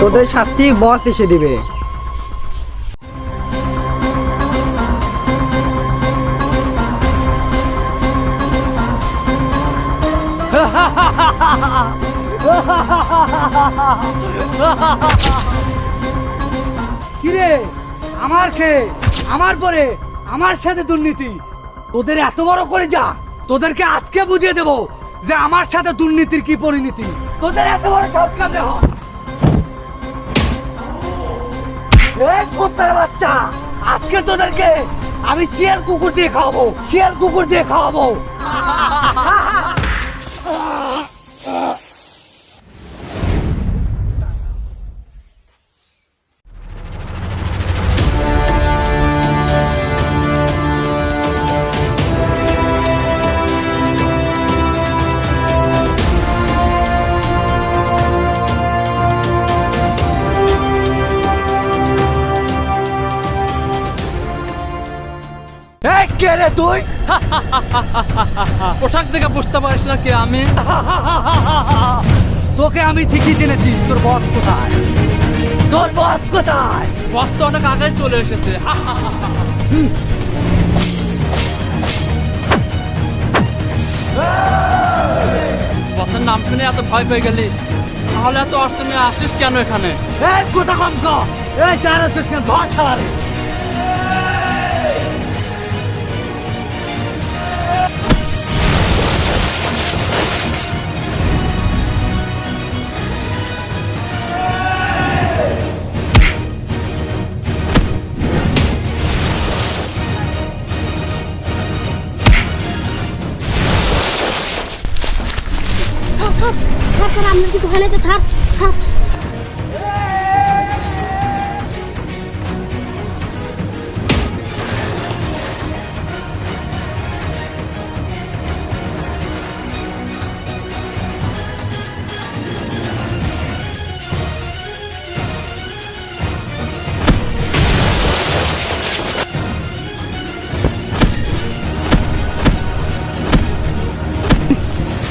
তোদের শাস্তি বস এসে দিবে। কিরে আমার খেয়ে আমার পরে আমার সাথে দুর্নীতি, তোদের এত বড় করে যা, তোদেরকে আজকে বুঝিয়ে দেব যে আমার সাথে দুর্নীতির কি পরিণতি। তোদের এত বড় সাহস কেমনে হয়? এই কুত্তার বাচ্চা, আজকে তোদেরকে আমি শিয়াল কুকুর দিয়ে খাওয়াবো, শিয়াল কুকুর দিয়ে খাওয়াবো। কে রে তুই? পোশাক দেখে বুঝতে পারিস না কে আমি? তোকে আমি ঠিকই জেনেছি। তোর বস কোথায়? তোর বস কোথায়? বস তো অনেক আগে চলে এসেছে। বসের নাম শুনে এত ভয় পেয়ে গেলি, তাহলে এত অস্ত্র নিয়ে আসিস কেন এখানে? এই কথা কম কর, এই জানো সেখানে ধর শালারে। থাক, আমরা কি ওখানে তো থাক থাক।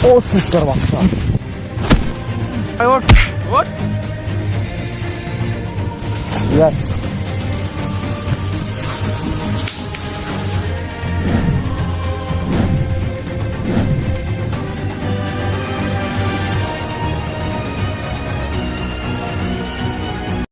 ও সুন্দর বাচ্চা, ওঠ ওঠ। ইয়াস